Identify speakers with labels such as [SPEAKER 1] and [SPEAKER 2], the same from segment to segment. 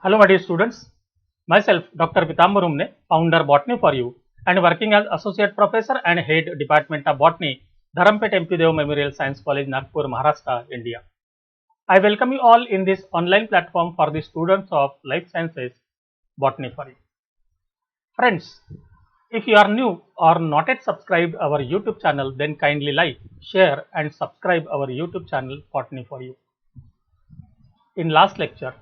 [SPEAKER 1] Hello, my dear students. Myself, Dr. Pitambar Umne, founder Botany for You, and working as Associate Professor and Head Department of Botany, Dharampet MP Dev Memorial Science College, Nagpur, Maharashtra, India. I welcome you all in this online platform for the students of Life Sciences, Botany for You. Friends, if you are new or not yet subscribed our YouTube channel, then kindly like, share, and subscribe our YouTube channel, Botany for You. In last lecture,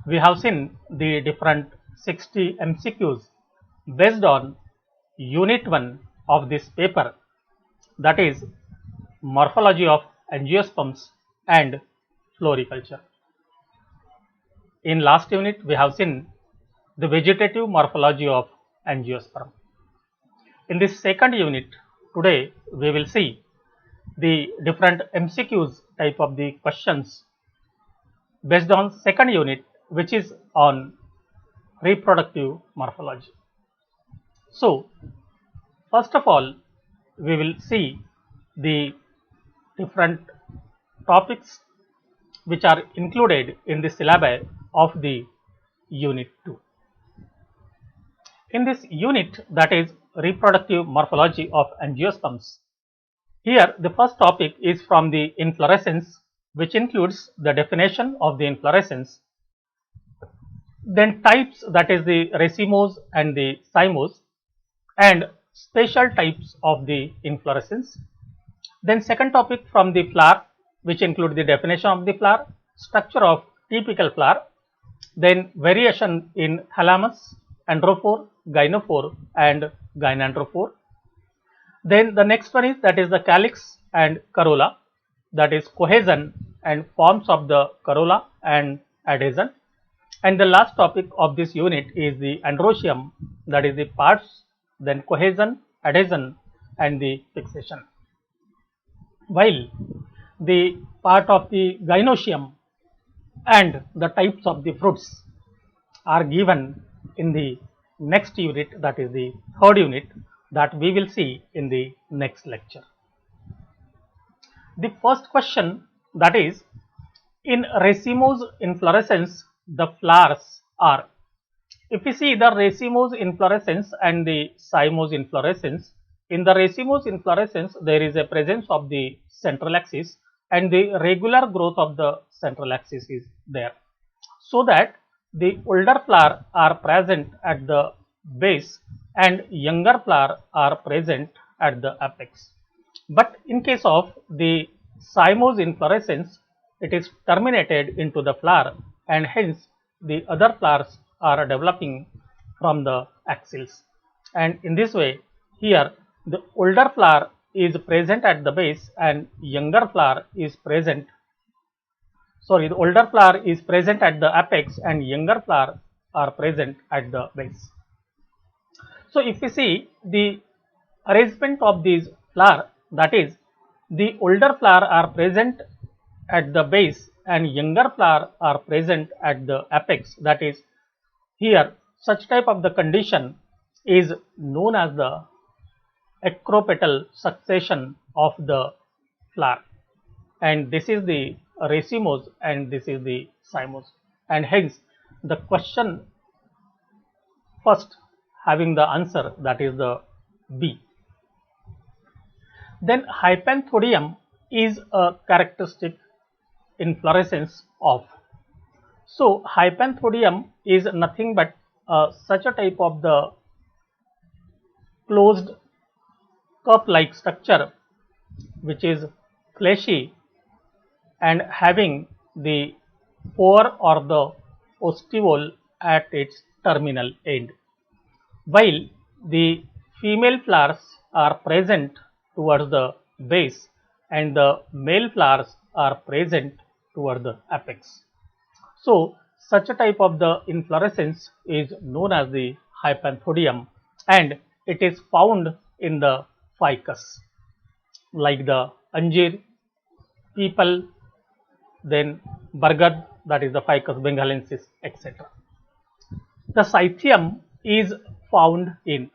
[SPEAKER 1] we have seen the different 60 MCQs based on unit 1 of this paper, that is morphology of angiosperms and floriculture. In last unit, we have seen the vegetative morphology of angiosperm. In this second unit, today we will see the different MCQs type of the questions based on second unit, which is on reproductive morphology. So, first of all, we will see the different topics which are included in the syllabi of the unit 2. In this unit, that is reproductive morphology of angiosperms, here the first topic is from the inflorescence, which includes the definition of the inflorescence, then types, that is the racemose and the cymose, and special types of the inflorescence. Then second topic from the flower, which include the definition of the flower, structure of typical flower, then variation in thalamus, androphore, gynophore, and gynandrophore. Then the next one is, that is the calyx and corolla, that is cohesion and forms of the corolla and adhesion. And the last topic of this unit is the androecium, that is the parts, then cohesion, adhesion, and the fixation. While the part of the gynoecium and the types of the fruits are given in the next unit, that is the third unit, that we will see in the next lecture. The first question, that is, in racemose inflorescence, the flowers are, if we see the racemose inflorescence and the cymose inflorescence, in the racemose inflorescence there is a presence of the central axis and the regular growth of the central axis is there, so that the older flower are present at the base and younger flower are present at the apex. But in case of the cymose inflorescence, it is terminated into the flower, and hence the other flowers are developing from the axils. And in this way, here the older flower is present at the base and younger flower is present, the older flower is present at the apex and younger flower are present at the base. So, if we see the arrangement of these flower, that is, the older flower are present at the base and younger flower are present at the apex, that is, here such type of the condition is known as the acropetal succession of the flower, and this is the racemose and this is the cymose, and hence the question first having the answer, that is the B. Then hypanthodium is a characteristic inflorescence of. So, hypanthodium is nothing but such a type of the closed cup like structure which is fleshy and having the pore or the ostiole at its terminal end, while the female flowers are present towards the base and the male flowers are present toward the apex. So, such a type of the inflorescence is known as the hypanthodium, and it is found in the ficus like the anjir, peepal, then bargad, that is the Ficus bengalensis, etc. The Scythium is found in,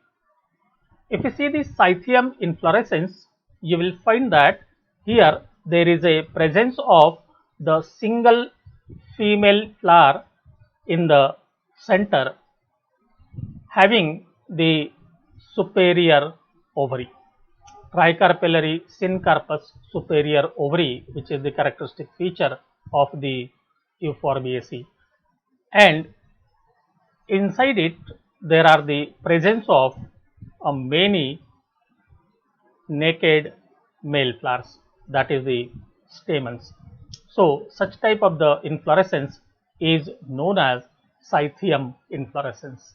[SPEAKER 1] if you see the Scythium inflorescence, you will find that here there is a presence of the single female flower in the center having the superior ovary, tricarpellary syncarpous superior ovary, which is the characteristic feature of the Euphorbiaceae, and inside it there are the presence of many naked male flowers, that is the stamens. So, such type of the inflorescence is known as Scythium inflorescence,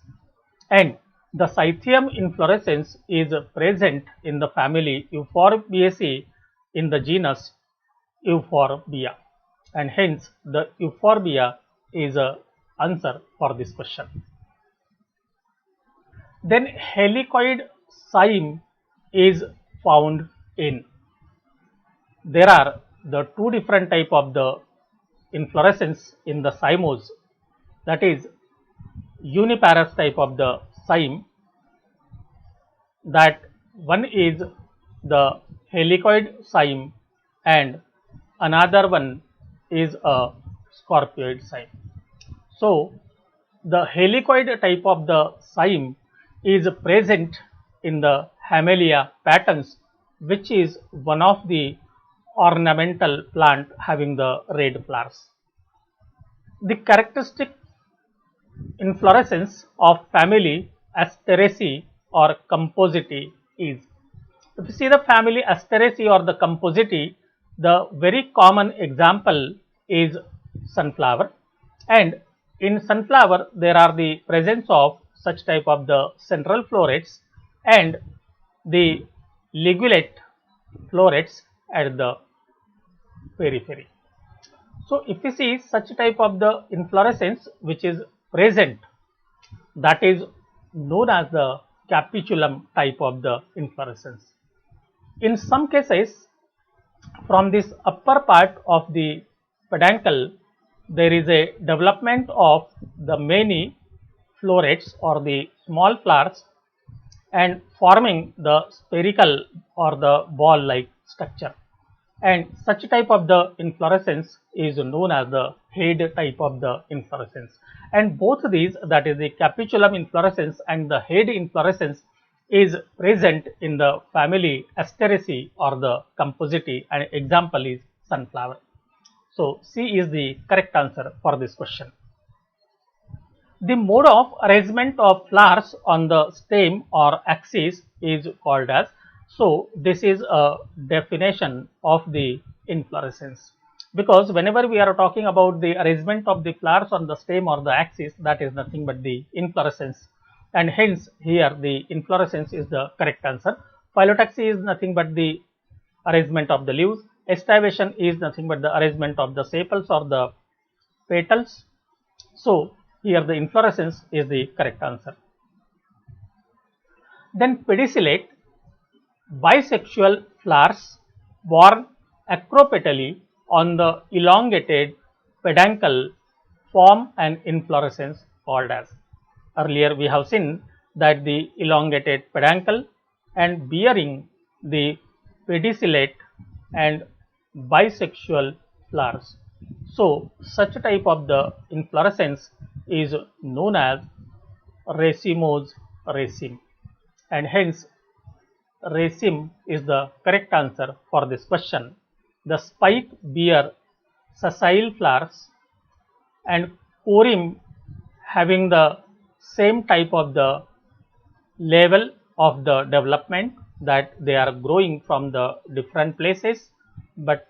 [SPEAKER 1] and the Scythium inflorescence is present in the family Euphorbiaceae in the genus Euphorbia, and hence the Euphorbia is a answer for this question. Then helicoid cyme is found in. There are the two different type of the inflorescence in the cymose, that is uniparous type of the cyme, that one is the helicoid cyme and another one is a scorpioid cyme. So, the helicoid type of the cyme is present in the Hamelia patens, which is one of the ornamental plant having the red flowers. The characteristic inflorescence of family Asteraceae or Compositae is, if you see the family Asteraceae or the Compositae, the very common example is sunflower, and in sunflower there are the presence of such type of the central florets and the ligulate florets at the periphery. So, if you see such type of the inflorescence which is present, that is known as the capitulum type of the inflorescence. In some cases, from this upper part of the peduncle, there is a development of the many florets or the small flowers and forming the spherical or the ball like structure, and such type of the inflorescence is known as the head type of the inflorescence, and both these, that is the capitulum inflorescence and the head inflorescence, is present in the family Asteraceae or the Compositae, and example is sunflower. So, C is the correct answer for this question. The mode of arrangement of flowers on the stem or axis is called as. So, this is a definition of the inflorescence, because whenever we are talking about the arrangement of the flowers on the stem or the axis, that is nothing but the inflorescence, and hence here the inflorescence is the correct answer. Phyllotaxy is nothing but the arrangement of the leaves. Estivation is nothing but the arrangement of the sepals or the petals. So, here the inflorescence is the correct answer. Then pedicellate, bisexual flowers borne acropetally on the elongated peduncle form an inflorescence called as. Earlier we have seen that the elongated peduncle and bearing the pedicellate and bisexual flowers. So, such type of the inflorescence is known as racemose raceme, and hence raceme is the correct answer for this question. The spike bear sessile flowers and corymb having the same type of the level of the development, that they are growing from the different places, but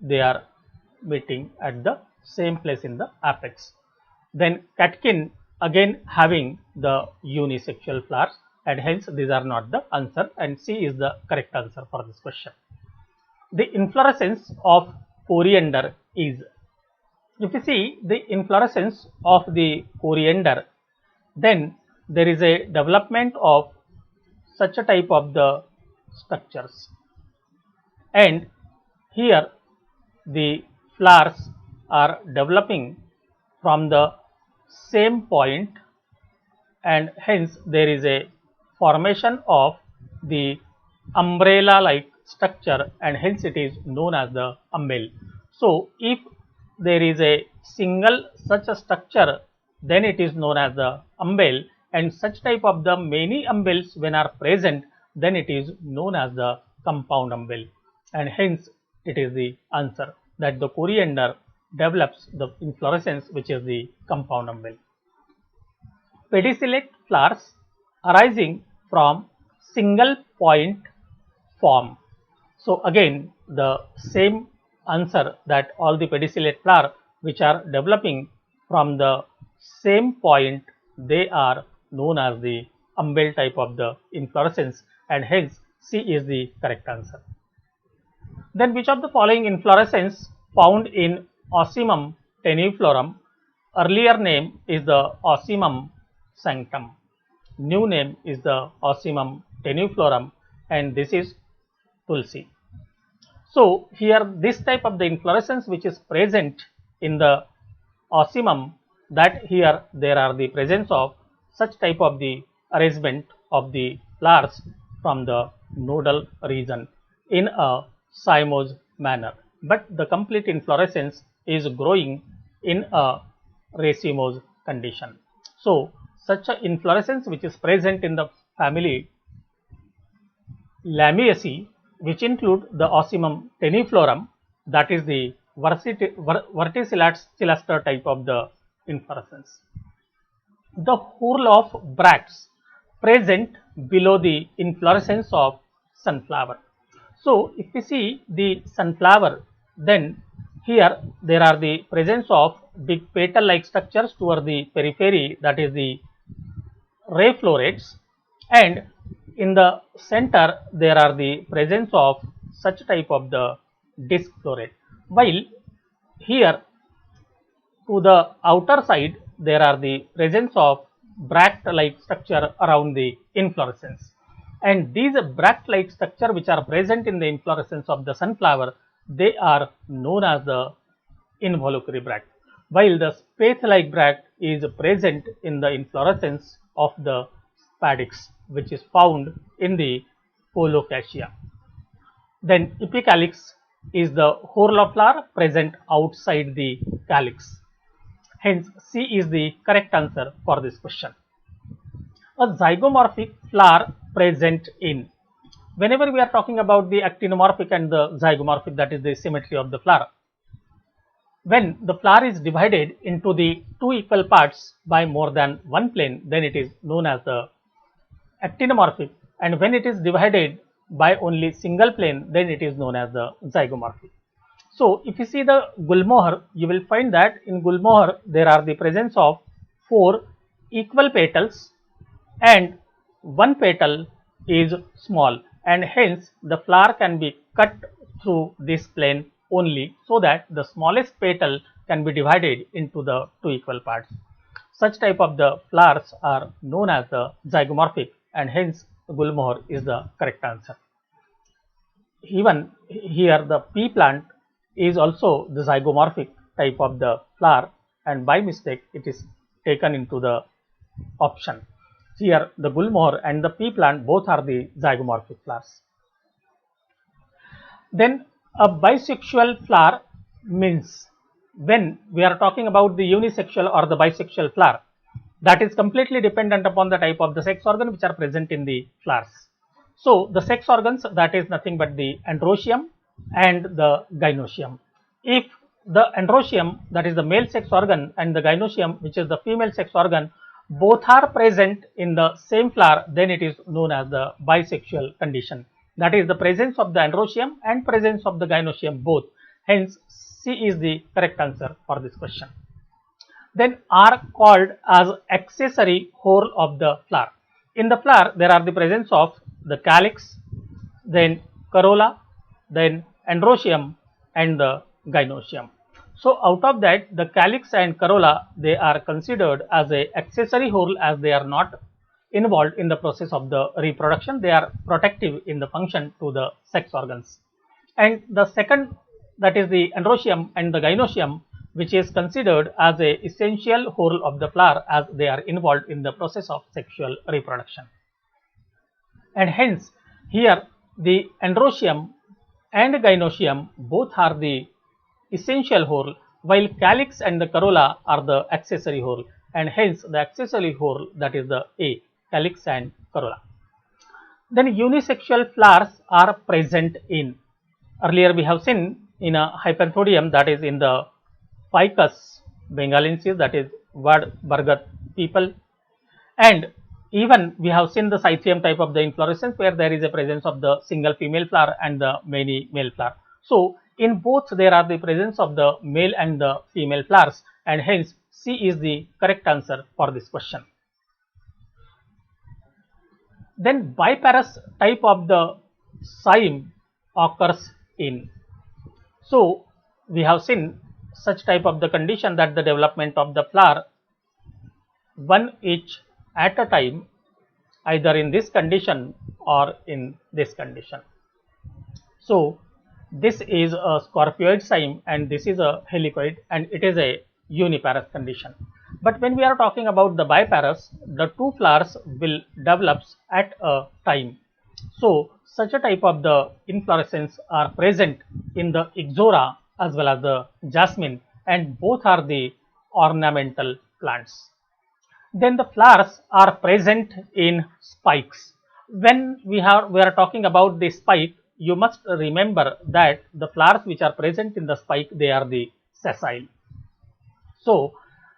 [SPEAKER 1] they are meeting at the same place in the apex. Then catkin again having the unisexual flowers, and hence these are not the answer, and C is the correct answer for this question. The inflorescence of coriander is, if you see the inflorescence of the coriander, then there is a development of such a type of the structures, and here the flowers are developing from the same point, and hence there is a formation of the umbrella like structure, and hence it is known as the umbel. So, if there is a single such a structure then it is known as the umbel, and such type of the many umbels when are present, then it is known as the compound umbel, and hence it is the answer that the coriander develops the inflorescence which is the compound umbel. Pedicellate flowers arising from single point form. So again the same answer that all the pedicellate flower which are developing from the same point, they are known as the umbel type of the inflorescence, and hence C is the correct answer. Then which of the following inflorescence found in Ocimum tenuiflorum? Earlier name is the Ocimum sanctum, new name is the Ocimum tenuiflorum, and this is Tulsi. So here this type of the inflorescence which is present in the Ocimum, that here there are the presence of such type of the arrangement of the flowers from the nodal region in a cymose manner, but the complete inflorescence is growing in a racemose condition. So such an inflorescence which is present in the family Lamiaceae, which include the Ocimum tenuiflorum, that is the verticillaster type of the inflorescence. The whorl of bracts present below the inflorescence of sunflower. So if we see the sunflower, then here there are the presence of big petal like structures toward the periphery, that is the ray florets, and in the center there are the presence of such type of the disc floret, while here to the outer side there are the presence of bract like structure around the inflorescence, and these bract like structure which are present in the inflorescence of the sunflower, they are known as the involucre bract, while the spathe like bract is present in the inflorescence of the spadix, which is found in the Colocasia. Then epicalyx is the whorl of flower present outside the calyx. Hence C is the correct answer for this question. A zygomorphic flower present in. Whenever we are talking about the actinomorphic and the zygomorphic, that is the symmetry of the flower, when the flower is divided into the two equal parts by more than one plane, then it is known as the actinomorphic, and when it is divided by only single plane, then it is known as the zygomorphic. So if you see the gulmohar, you will find that in gulmohar there are the presence of 4 equal petals and one petal is small, and hence the flower can be cut through this plane only, so that the smallest petal can be divided into the two equal parts. Such type of the flowers are known as the zygomorphic, and hence gulmohar is the correct answer. Even here the pea plant is also the zygomorphic type of the flower, and by mistake it is taken into the option. Here the gulmohar and the pea plant both are the zygomorphic flowers. Then a bisexual flower means, when we are talking about the unisexual or the bisexual flower, that is completely dependent upon the type of the sex organ which are present in the flowers. So the sex organs, that is nothing but the androecium and the gynoecium. If the androecium, that is the male sex organ, and the gynoecium, which is the female sex organ, both are present in the same flower, then it is known as the bisexual condition. That is the presence of the androecium and presence of the gynoecium both. Hence C is the correct answer for this question. Then are called as accessory whorl of the flower. In the flower there are the presence of the calyx, then corolla, then androecium and the gynoecium. So out of that, the calyx and corolla, they are considered as a accessory whorl, as they are not involved in the process of the reproduction. They are protective in the function to the sex organs. And the second, that is the androecium and the gynoecium, which is considered as a essential whorl of the flower, as they are involved in the process of sexual reproduction. And hence here the androecium and gynoecium both are the essential whorl, while calyx and the corolla are the accessory whorl. and hence the accessory whorl, that is the A, calyx and corolla. Then unisexual flowers are present in, earlier we have seen in a Hypanthodium, that is in the Ficus bengalensis, that is Wad Bargat people, and even we have seen the Cythium type of the inflorescence where there is a presence of the single female flower and the many male flower. So in both there are the presence of the male and the female flowers, and hence C is the correct answer for this question. Then biparous type of the cyme occurs in. So we have seen such type of the condition that the development of the flower one each at a time, either in this condition or in this condition. So this is a scorpioid cyme and this is a helicoid, and it is a uniparous condition. But when we are talking about the biparous, the two flowers will develop at a time. So such a type of the inflorescence are present in the ixora as well as the jasmine, and both are the ornamental plants. Then the flowers are present in spikes. When we are talking about the spike, you must remember that the flowers which are present in the spike, they are the sessile. So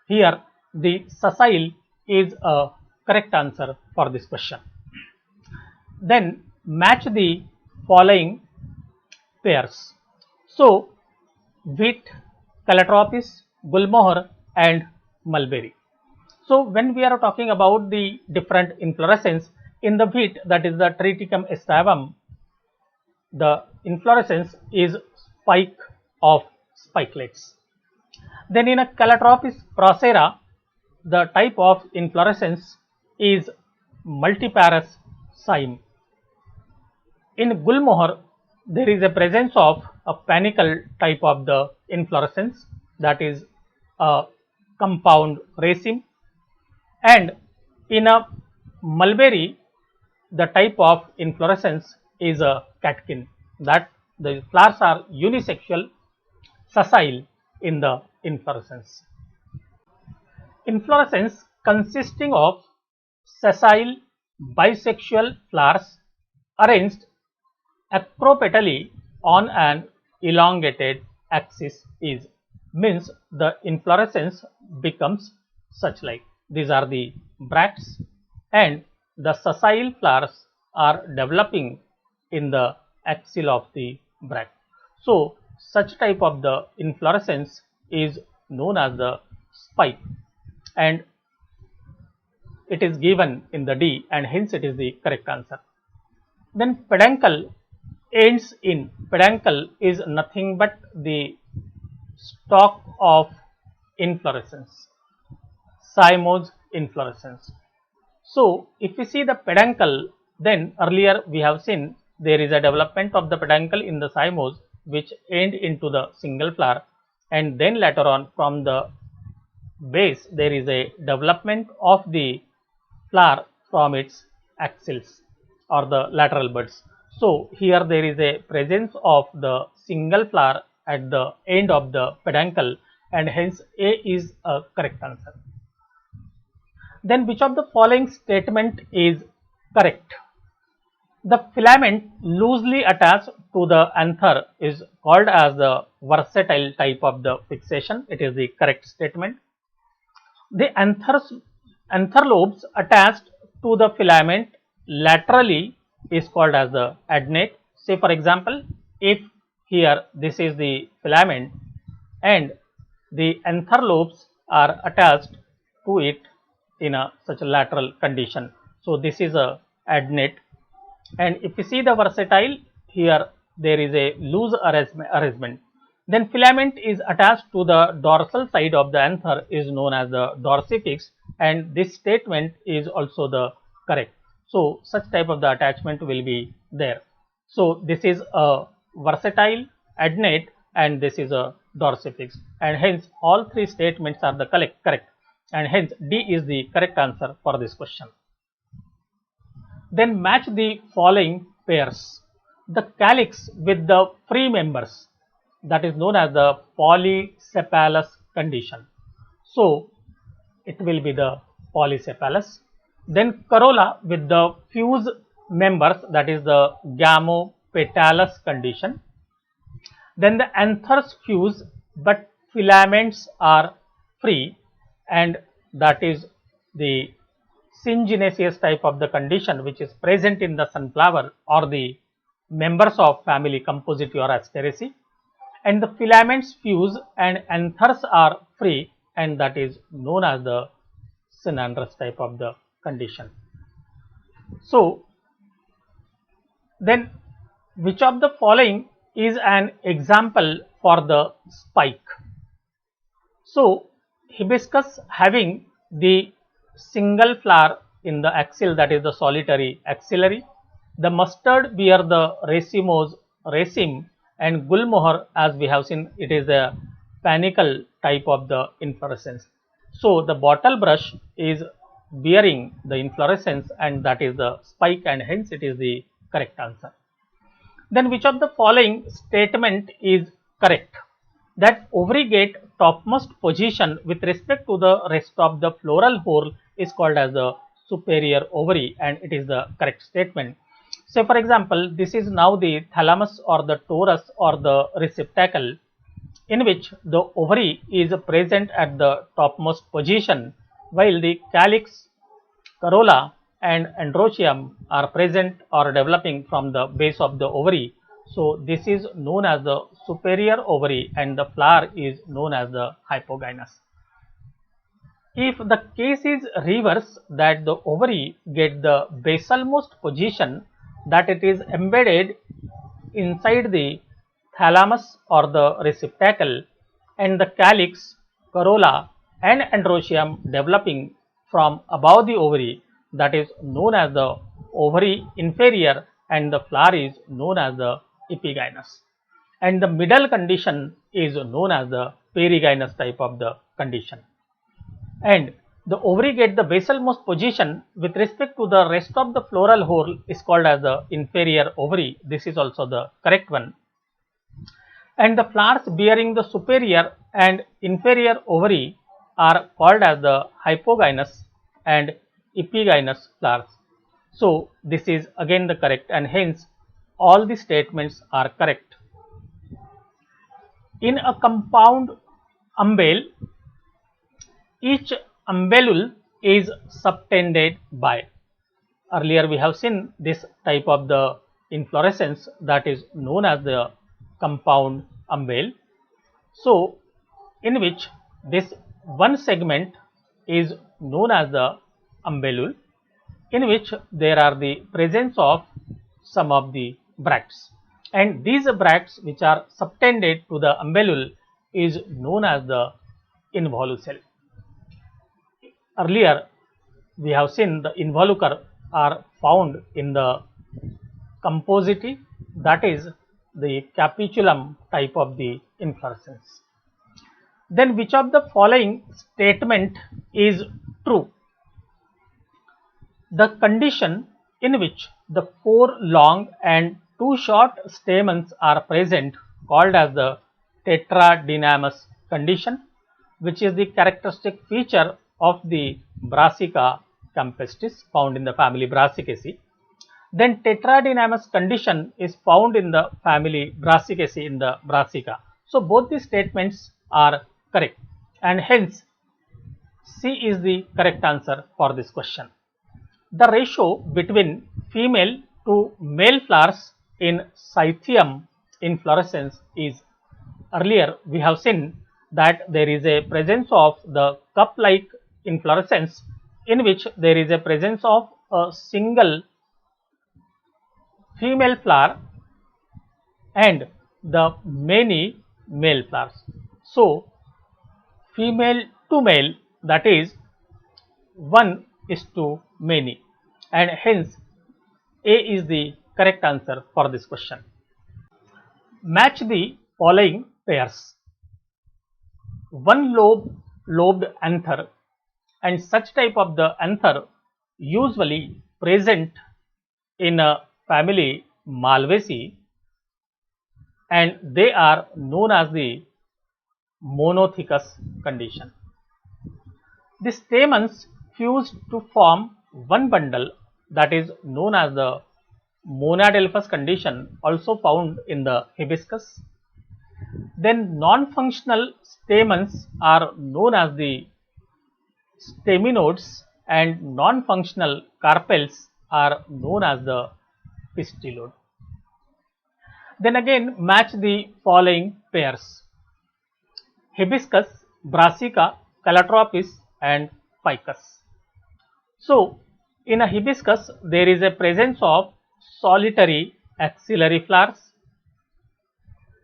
[SPEAKER 1] here the sessile is a correct answer for this question. Then match the following pairs. So wheat, calotropis, gulmohar and mulberry. So when we are talking about the different inflorescence in the wheat, that is the Triticum aestivum, the inflorescence is spike of spikelets. Then in a Calotropis procera, the type of inflorescence is multiparous cyme. In gulmohar, there is a presence of a panicle type of the inflorescence, that is a compound raceme. And in a mulberry, the type of inflorescence is a catkin, that the flowers are unisexual, sessile in the inflorescence. Inflorescence consisting of sessile bisexual flowers arranged acropetally on an elongated axis is, means the inflorescence becomes such like. These are the bracts, and the sessile flowers are developing in the axil of the bract. So such type of the inflorescence is known as the spike, and it is given in the D, and hence it is the correct answer. Then peduncle ends in. Peduncle is nothing but the stalk of inflorescence, cymose inflorescence. So if we see the peduncle, then earlier we have seen there is a development of the peduncle in the cymose which end into the single flower, and then later on from the base there is a development of the flower from its axils or the lateral buds. So here there is a presence of the single flower at the end of the peduncle, and hence A is a correct answer. Then which of the following statement is correct? The filament loosely attached to the anther is called as the versatile type of the fixation. It is the correct statement. The anther lobes attached to the filament laterally is called as the adnate. Say for example, if here this is the filament and the anther lobes are attached to it in a such a lateral condition, so this is a adnate. And if you see the versatile, here there is a loose arrangement. Then filament is attached to the dorsal side of the anther is known as the dorsifix, and this statement is also the correct. So such type of the attachment will be there. So this is a versatile, adnate, and this is a dorsifix, and hence all three statements are the correct, and hence D is the correct answer for this question. Then match the following pairs. The calyx with the free members, that is known as the polycephalous condition. So it will be the polycephalous. Then corolla with the fused members, that is the gamopetalous condition. Then the anthers fuse but filaments are free, and that is the syngenesis type of the condition which is present in the sunflower or the members of family Compositae or Asteraceae, and the filaments fuse and anthers are free, and that is known as the synandrous type of the condition. So, then which of the following is an example for the spike? So, hibiscus having the single flower in the axil, that is the solitary axillary. The mustard bear the racemose raceme, and gulmohar, as we have seen, it is a panicle type of the inflorescence. So, the bottle brush is bearing the inflorescence, and that is the spike, and hence it is the correct answer. Then which of the following statement is correct? That ovary get topmost position with respect to the rest of the floral whorl is called as the superior ovary, and it is the correct statement. Say for example, this is now the thalamus or the torus or the receptacle, in which the ovary is present at the topmost position, while the calyx, corolla and androecium are present or developing from the base of the ovary. So, this is known as the superior ovary, and the flower is known as the hypogynous. If the case is reverse, that the ovary get the basalmost position, that it is embedded inside the thalamus or the receptacle, and the calyx, corolla and androecium developing from above the ovary, that is known as the ovary inferior, and the flower is known as the epigynous, and the middle condition is known as the perigynous type of the condition. And the ovary get the basalmost position with respect to the rest of the floral whorl is called as the inferior ovary. This is also the correct one. And the flowers bearing the superior and inferior ovary are called as the hypogynous and epigynous flowers. So, this is again the correct, and hence all the statements are correct. In a compound umbel, each umbellule is subtended by. Earlier we have seen this type of the inflorescence, that is known as the compound umbel. So, in which this one segment is known as the umbellule, in which there are the presence of some of the bracts, and these bracts which are subtended to the umbellule is known as the involucre. Earlier we have seen the involucre are found in the Compositae, that is the capitulum type of the inflorescence. Then which of the following statement is true? The condition in which the 4 long and 2 short stamens are present, called as the tetradynamous condition, which is the characteristic feature of the Brassica campestris found in the family Brassicaceae. Then tetradynamous condition is found in the family Brassicaceae in the Brassica. So, both the statements are correct, and hence C is the correct answer for this question. The ratio between female to male flowers in Scythium inflorescence is, earlier we have seen that there is a presence of the cup like inflorescence, in which there is a presence of a single female flower and the many male flowers. So, female to male, that is 1:many, and hence A is the correct answer for this question. Match the following pairs: one lobed anther, and such type of the anther usually present in a family Malvaceae, and they are known as the monothecous condition. The stamens fuse to form one bundle, that is known as the monadelphous condition, also found in the hibiscus. Then non-functional stamens are known as the staminodes and non-functional carpels are known as the pistillode. Then again match the following pairs: hibiscus, brassica, calotropis and ficus. So, in a hibiscus there is a presence of solitary axillary flowers.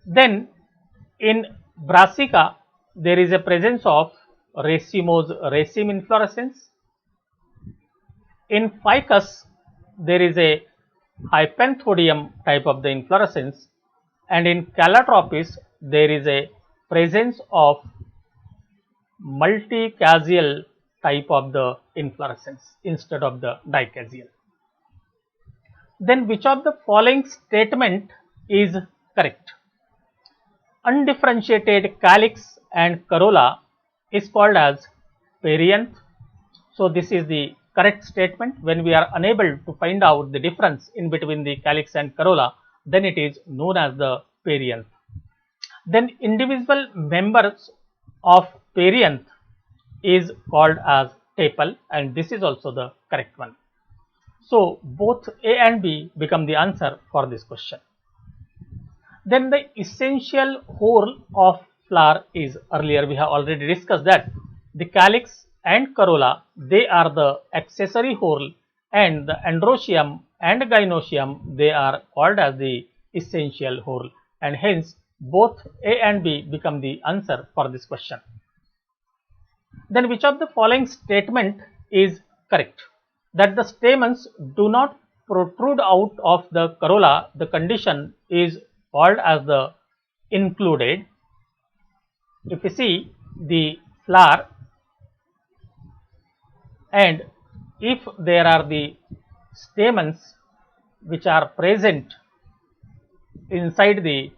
[SPEAKER 1] Then in brassica there is a presence of racemose raceme inflorescence. In ficus there is a hypanthodium type of the inflorescence, and in calotropis there is a presence of multicasial type of the inflorescence instead of the dicasial. Then which of the following statement is correct? Undifferentiated calyx and corolla is called as perianth. So this is the correct statement. When we are unable to find out the difference in between the calyx and corolla, then it is known as the perianth. Then individual members of perianth is called as tepal, and this is also the correct one. So both A and B become the answer for this question. Then the essential whorl of flower is, earlier we have already discussed that the calyx and corolla, they are the accessory whorl, and the androecium and gynoecium, they are called as the essential whorl, and hence both A and B become the answer for this question. Then which of the following statement is correct? That the stamens do not protrude out of the corolla, the condition is called as the included. If you see the flower, and if there are the stamens which are present inside the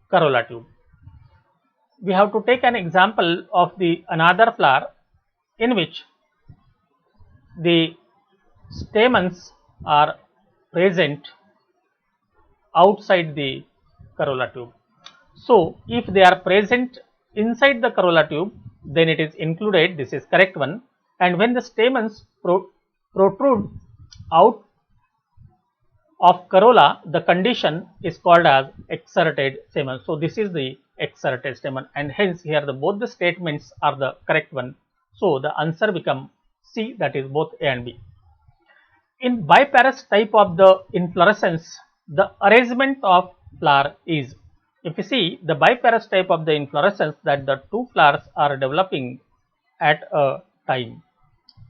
[SPEAKER 1] corolla tube, we have to take an example of the another flower in which the stamens are present outside the corolla tube. So if they are present inside the corolla tube, then it is included, this is correct one. And when the stamens protrude out of corolla, the condition is called as exserted stamen. So this is the exserted stamen, and hence here both the statements are the correct one. So the answer become C, that is both A and B. In biparous type of the inflorescence, the arrangement of flower is, if you see the biparous type of the inflorescence, that the two flowers are developing at a time.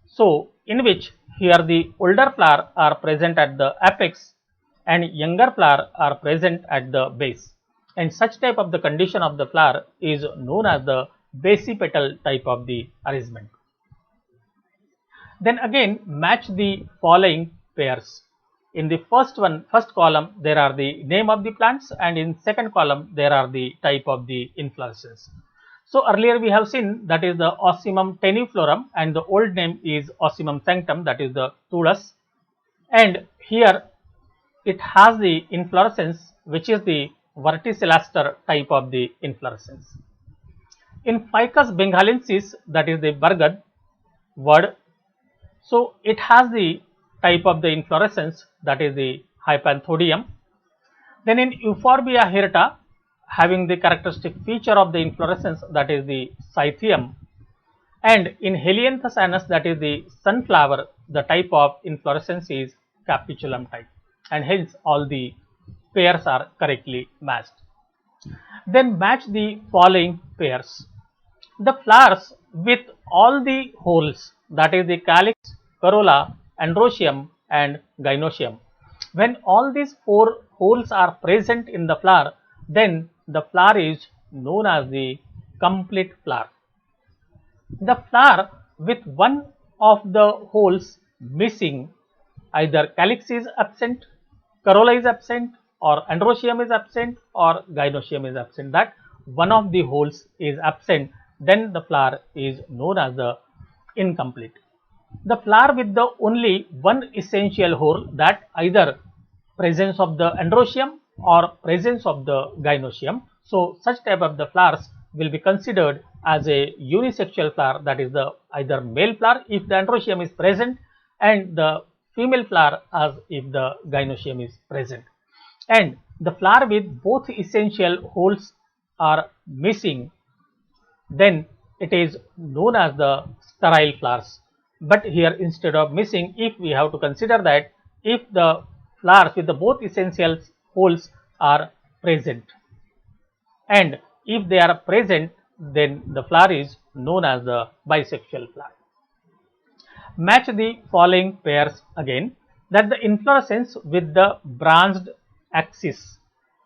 [SPEAKER 1] So in which here the older flower are present at the apex and younger flower are present at the base, and such type of the condition of the flower is known as the basipetal type of the arrangement. Then again match the following pairs. In the first column there are the name of the plants, and in second column there are the type of the inflorescence. So earlier we have seen that is the Ocimum tenuiflorum, and the old name is Ocimum sanctum, that is the Tulas, and here it has the inflorescence which is the verticillaster type of the inflorescence. In Ficus bengalensis, that is the Bargad word, so it has the type of the inflorescence, that is the hypanthodium. Then in Euphorbia hirta, having the characteristic feature of the inflorescence, that is the Scythium, and in Helianthus annus, that is the sunflower, the type of inflorescence is capitulum type, and hence all the pairs are correctly matched. Then match the following pairs. The flowers with all the whorls, that is the calyx, corolla, androecium and gynoecium. When all these four whorls are present in the flower, then the flower is known as the complete flower. The flower with one of the whorls missing, either calyx is absent, corolla is absent, or androecium is absent, or gynoecium is absent, that one of the whorls is absent, then the flower is known as the incomplete. The flower with the only one essential whorl, that either presence of the androecium or presence of the gynoecium. So such type of the flowers will be considered as a unisexual flower, that is the either male flower if the androecium is present, and the female flower as if the gynoecium is present. And the flower with both essential whorls are missing, then it is known as the sterile flowers. But here instead of missing, if we have to consider that if the flowers with the both essential whorls are present, and if they are present, then the flower is known as the bisexual flower. Match the following pairs again, that the inflorescence with the branched axis.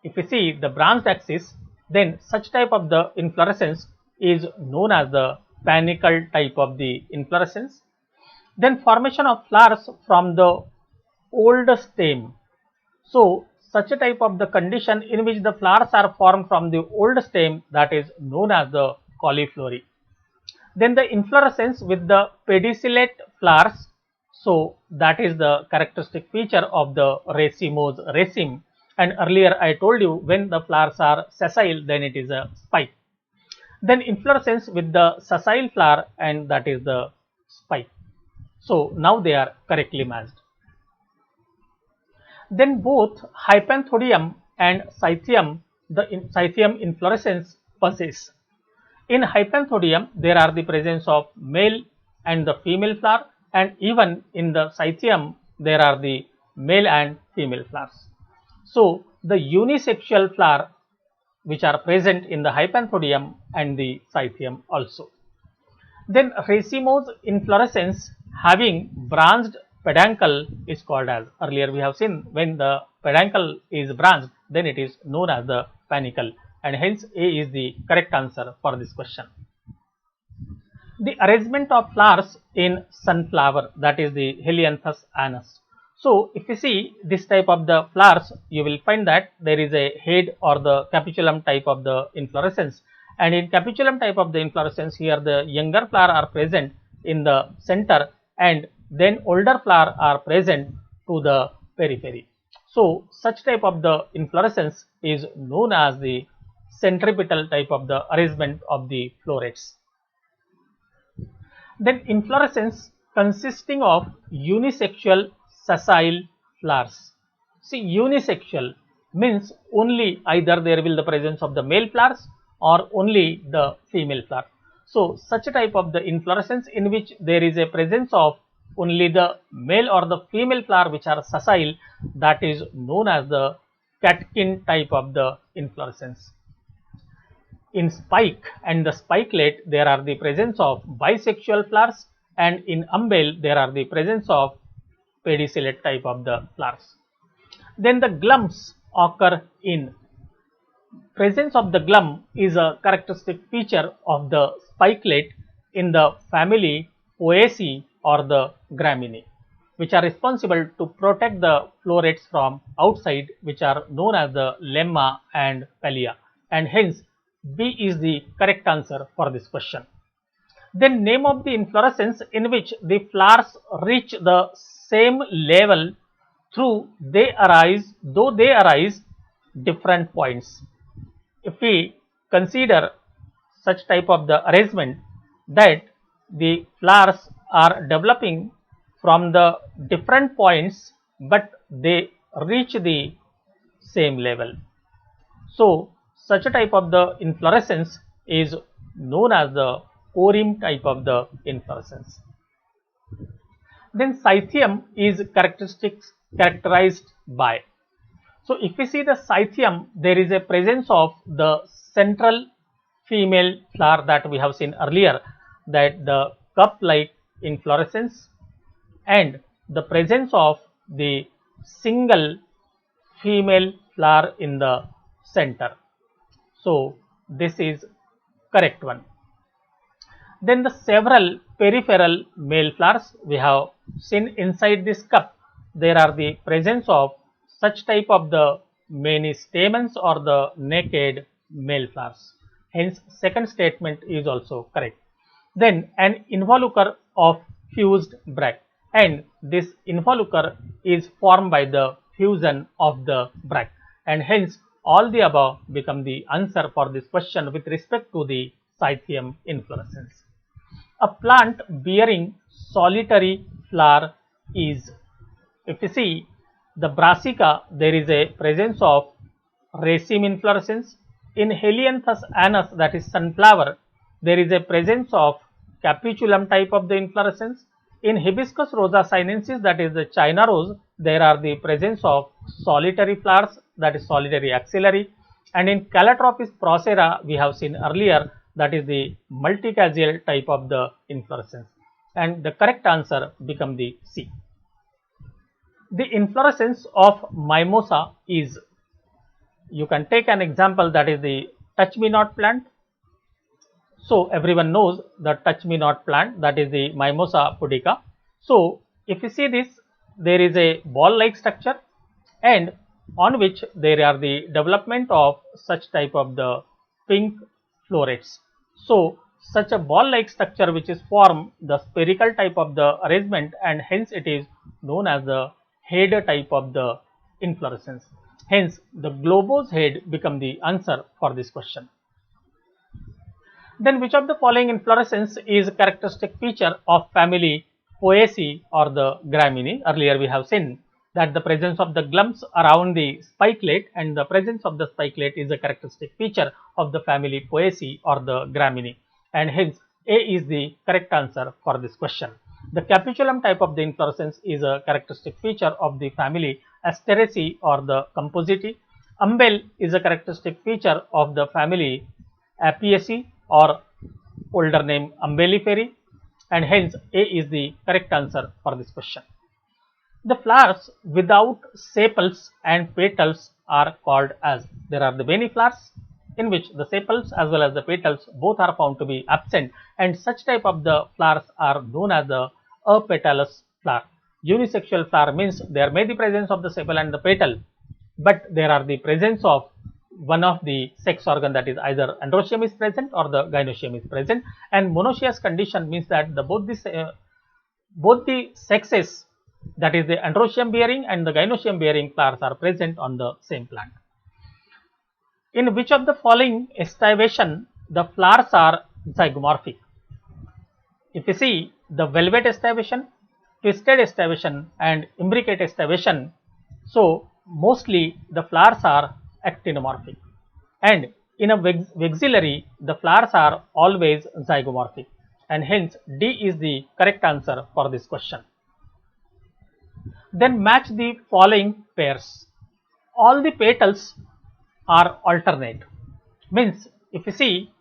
[SPEAKER 1] If we see the branched axis, then such type of the inflorescence is known as the panicle type of the inflorescence. Then formation of flowers from the old stem. So such a type of the condition in which the flowers are formed from the old stem, that is known as the cauliflory. Then the inflorescence with the pedicellate flowers, so that is the characteristic feature of the racemose raceme, and earlier I told you when the flowers are sessile, then it is a spike. Then inflorescence with the sessile flower, and that is the spike. So now they are correctly matched. Then both Hypanthodium and Cythium, the Cythium inflorescence possess. In Hypanthodium, there are the presence of male and the female flower, and even in the Cythium, there are the male and female flowers. So the unisexual flower which are present in the Hypanthodium and the Cythium also. Then racemose inflorescence having branched peduncle is called as, earlier we have seen when the peduncle is branched, then it is known as the panicle, and hence A is the correct answer for this question. The arrangement of flowers in sunflower, that is the Helianthus anus. So if you see this type of the flowers, you will find that there is a head or the capitulum type of the inflorescence, and in capitulum type of the inflorescence, here the younger flower are present in the center, and then older flower are present to the periphery. So such type of the inflorescence is known as the centripetal type of the arrangement of the florets. Then inflorescence consisting of unisexual sessile flowers. See, unisexual means only either there will the presence of the male flowers or only the female flower. So such a type of the inflorescence in which there is a presence of only the male or the female flower which are sessile, that is known as the catkin type of the inflorescence. In spike and the spikelet, there are the presence of bisexual flowers, and in umbel there are the presence of pedicellate type of the flowers. Then the glums occur in. Presence of the glum is a characteristic feature of the spikelet in the family Poaceae or the Graminae, which are responsible to protect the florets from outside, which are known as the lemma and pallia, and hence B is the correct answer for this question. Then name of the inflorescence in which the flowers reach the same level though they arise different points. If we consider such type of the arrangement, that the flowers are developing from the different points but they reach the same level. So such a type of the inflorescence is known as the corymb type of the inflorescence. Then Cythium is characterized by. So if we see the Cythium, there is a presence of the central female flower that we have seen earlier, that the cup like inflorescence, and the presence of the single female flower in the center. So this is correct one. Then the several peripheral male flowers we have seen inside this cup, there are the presence of such type of the many stamens or the naked male flowers. Hence second statement is also correct. then an involucre of fused bracts, and this involucre is formed by the fusion of the bract, and hence all the above become the answer for this question with respect to the Scythium inflorescence. A plant bearing solitary flower is, if you see the Brassica, there is a presence of raceme inflorescence. In Helianthus anus, that is sunflower, there is a presence of capitulum type of the inflorescence. In Hibiscus rosa sinensis, that is the China rose, there are the presence of solitary flowers, that is solitary axillary, and in Calotropis procera we have seen earlier, that is the multicasial type of the inflorescence, and the correct answer become the C. The inflorescence of mimosa is, you can take an example, that is the touch me not plant. So everyone knows the touch me not plant, that is the Mimosa pudica. So if you see this, there is a ball like structure, and on which there are the development of such type of the pink florets. So such a ball like structure which is formed the spherical type of the arrangement, and hence it is known as the head type of the inflorescence. Hence the globose head become the answer for this question. Then which of the following inflorescence is a characteristic feature of family Poaceae or the Gramineae? Earlier we have seen that the presence of the glumps around the spikelet, and the presence of the spikelet is a characteristic feature of the family Poaceae or the Gramineae, and hence A is the correct answer for this question. The capitulum type of the inflorescence is a characteristic feature of the family Asteraceae or the Compositae. Umbel is a characteristic feature of the family Apiaceae or older name Umbelliferae, and hence A is the correct answer for this question. The flowers without sepals and petals are called as, there are the many flowers in which the sepals as well as the petals both are found to be absent, and such type of the flowers are known as the apetalous flower. Unisexual flower means there may be presence of the sepal and the petal, but there are the presence of one of the sex organ, that is either androecium is present or the gynoecium is present, and monoecious condition means that the both the sexes, that is the androecium bearing and the gynoecium bearing flowers are present on the same plant. In which of the following estivation the flowers are zygomorphic? If you see the velvet estivation, twisted estivation and imbricate estivation, so mostly the flowers are actinomorphic, and in a vexillary the flowers are always zygomorphic, and hence D is the correct answer for this question. Then match the following pairs. All the petals are alternate, means if you see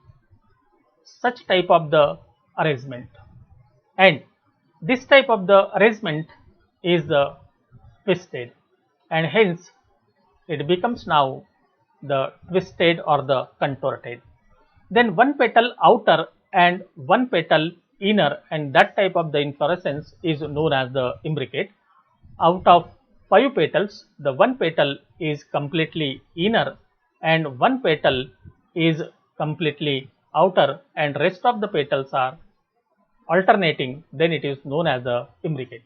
[SPEAKER 1] such type of the arrangement, and this type of the arrangement is the twisted, and hence it becomes now the twisted or the contorted. Then one petal outer and one petal inner, and that type of the inflorescence is known as the imbricate. Out of 5 petals, the one petal is completely inner and one petal is completely outer, and rest of the petals are alternating, then it is known as the imbricate.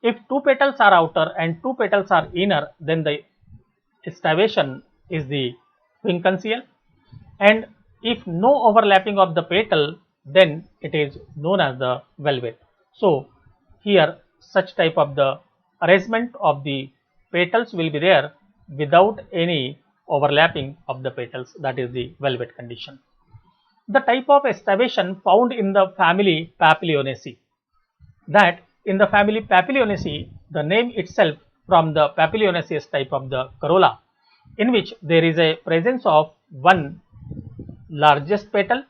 [SPEAKER 1] If 2 petals are outer and 2 petals are inner, then the estivation is the quincunxial, and if no overlapping of the petal, then it is known as the velvet. So here such type of the arrangement of the petals will be there without any overlapping of the petals, that is the velvet condition. The type of estivation found in the family Papilionaceae, that in the family Papilionaceae, the name itself from the Papilionaceous type of the corolla, in which there is a presence of one largest petal,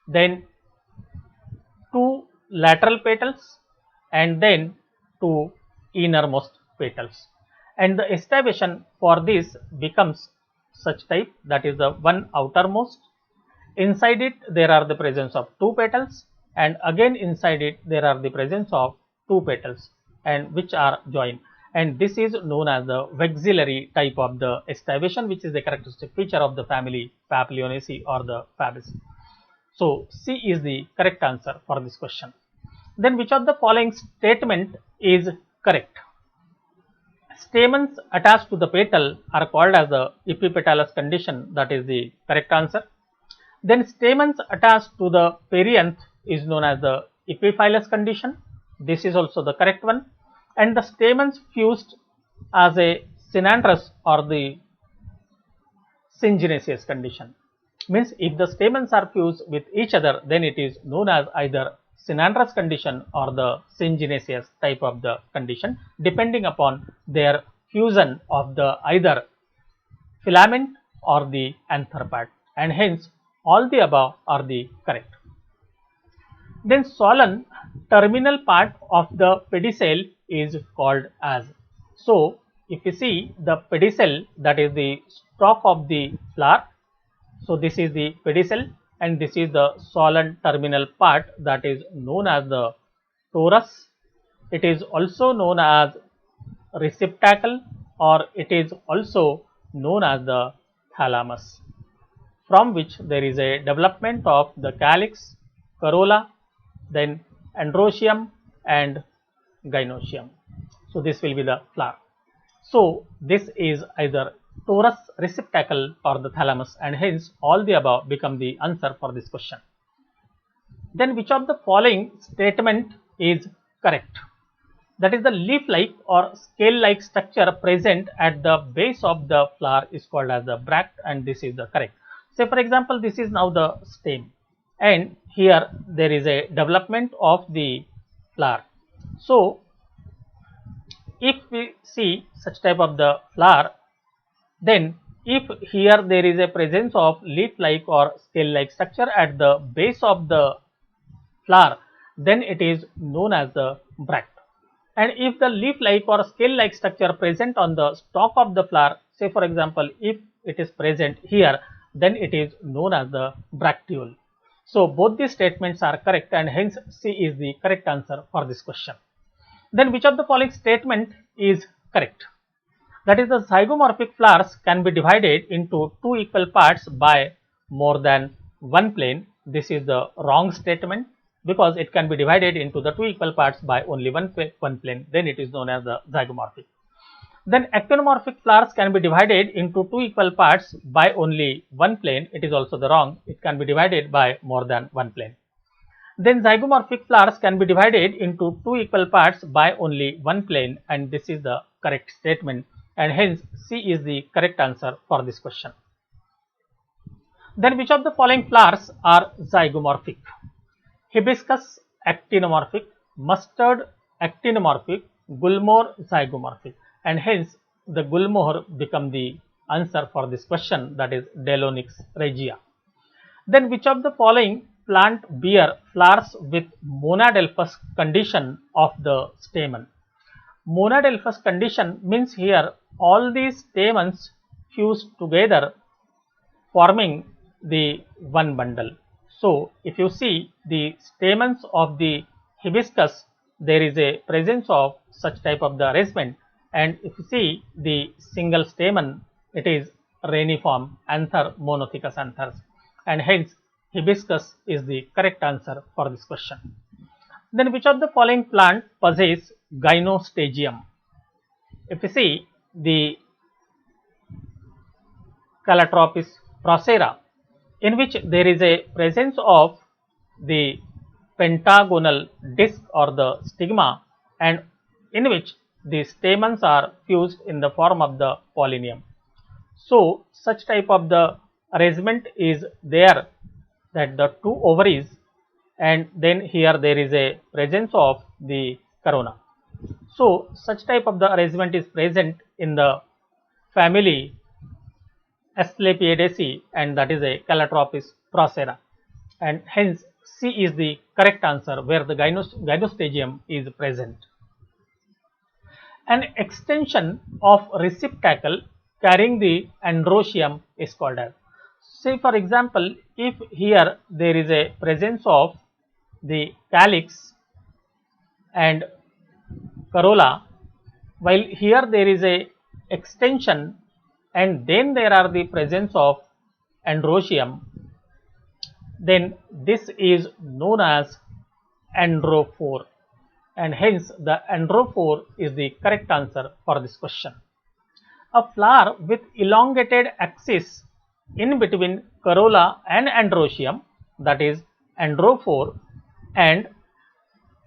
[SPEAKER 1] then 2 lateral petals, and then 2 innermost petals, and the estivation for this becomes such type, that is the one outermost. Inside it there are the presence of 2 petals, and again inside it there are the presence of 2 petals, and which are joined, and this is known as the vexillary type of the estivation, which is the characteristic feature of the family Papilionaceae or the Fabaceae. So C is the correct answer for this question. Then which of the following statement is correct? Stamens attached to the petal are called as the epipetalous condition, that is the correct answer. Then stamens attached to the perianth is known as the epiphyllous condition, this is also the correct one. And the stamens fused as a synandrous or the syngenesis condition, means if the stamens are fused with each other, then it is known as either synandrous condition or the syngenesis type of the condition, depending upon their fusion of the either filament or the anther part, and hence all the above are the correct. Then solen terminal part of the pedicel is called as. So if you see the pedicel, that is the stalk of the flower, so this is the pedicel and this is the solen terminal part, that is known as the torus. It is also known as receptacle, or it is also known as the thalamus, from which there is a development of the calyx, corolla, then androecium and gynoecium. So this will be the flower. So this is either torus, receptacle or the thalamus, and hence all the above become the answer for this question. Then which of the following statement is correct? That is the leaf-like or scale-like structure present at the base of the flower is called as the bract, and this is the correct. Say for example, this is now the stem and here there is a development of the flower. So if we see such type of the flower, then if here there is a presence of leaf-like or scale-like structure at the base of the flower, then it is known as the bract. And if the leaf-like or scale-like structure present on the stalk of the flower, say for example, if it is present here, then it is known as the bracteole. So both these statements are correct, and hence C is the correct answer for this question. Then which of the following statement is correct? That is the zygomorphic flowers can be divided into two equal parts by more than one plane. This is the wrong statement, because it can be divided into the two equal parts by only one plane, then it is known as the zygomorphic. Then actinomorphic flowers can be divided into two equal parts by only one plane, it is also the wrong, it can be divided by more than one plane. Then zygomorphic flowers can be divided into two equal parts by only one plane, and this is the correct statement, and hence C is the correct answer for this question. Then which of the following flowers are zygomorphic? Hibiscus actinomorphic, mustard actinomorphic, gulmohar zygomorphic, and hence the gulmohar become the answer for this question, that is Delonix regia. Then which of the following plant bear flowers with monadelphous condition of the stamen? Monadelphous condition means here all these stamens fuse together forming the one bundle. So if you see the stamens of the hibiscus, there is a presence of such type of the arrangement, and if you see the single stamen, it is reniform anther, monothecous anthers, and hence hibiscus is the correct answer for this question. Then which of the following plant possess gynostagium? If you see the Calotropis procera, in which there is a presence of the pentagonal disc or the stigma, and in which the stamens are fused in the form of the pollinium. So such type of the arrangement is there, that the two ovaries, and then here there is a presence of the corona. So such type of the arrangement is present in the family Asclepiadaceae, and that is a Calotropis procera, and hence C is the correct answer, where the gynostagium is present. An extension of receptacle carrying the androecium is called as. Say for example, if here there is a presence of the calyx and corolla, while here there is a extension and then there are the presence of androecium, then this is known as androphore, and hence the androphore is the correct answer for this question. A flower with elongated axis in between corolla and androecium, that is androphore, and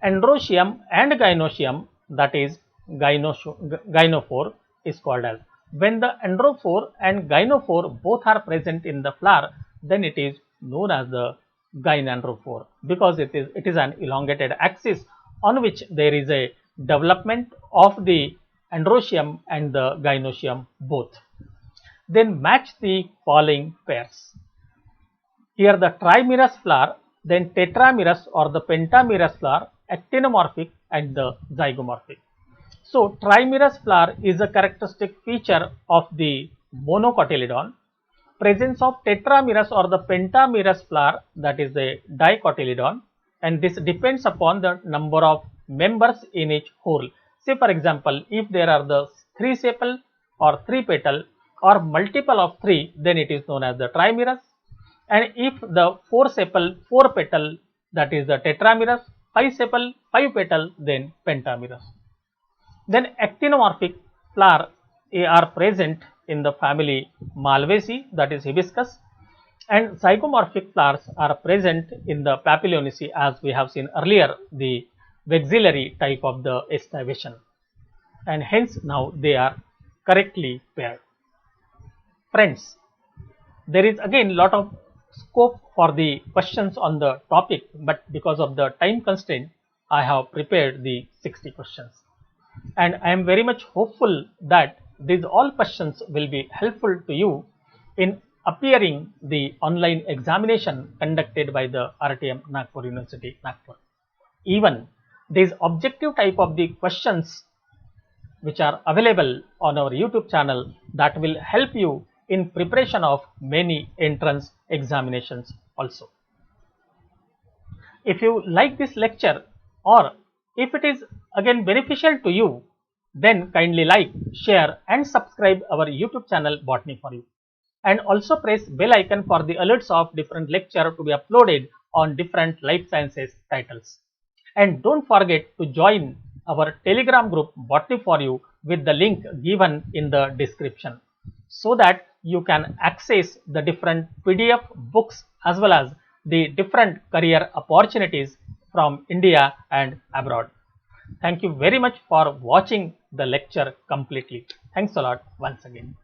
[SPEAKER 1] androecium and gynoecium, that is gynophore, is called as. When the androphore and gynophore both are present in the flower, then it is known as the gynandrophore, because it is an elongated axis on which there is a development of the androecium and the gynoecium both. Then match the following pairs. Here the trimerous flower, then tetramerous or the pentamerous flower, actinomorphic and the zygomorphic. So trimerous flower is a characteristic feature of the monocotyledon. Presence of tetramerous or the pentamerous flower, that is the dicotyledon, and this depends upon the number of members in each whole. Say for example, if there are the 3 sepal or 3 petal or multiple of 3, then it is known as the trimerous, and if the 4 sepal 4 petal, that is the tetramerous, 5 sepal 5 petal, then pentamerous. Then actinomorphic flower are present in the family Malvaceae, that is hibiscus, and zygomorphic flowers are present in the Papilionaceae, as we have seen earlier, the vexillary type of the estivation, and hence now they are correctly paired. Friends, there is again lot of scope for the questions on the topic, but because of the time constraint, I have prepared the 60 questions. And I am very much hopeful that these all questions will be helpful to you in appearing the online examination conducted by the RTM Nagpur University, Nagpur. Even these objective type of the questions which are available on our YouTube channel, that will help you in preparation of many entrance examinations also. If you like this lecture, or if it is again beneficial to you, then kindly like, share and subscribe our YouTube channel Botany for You, and also press bell icon for the alerts of different lecture to be uploaded on different life sciences titles. And don't forget to join our Telegram group Botany for You with the link given in the description, so that you can access the different PDF books as well as the different career opportunities from India and abroad. Thank you very much for watching the lecture completely. Thanks a lot once again.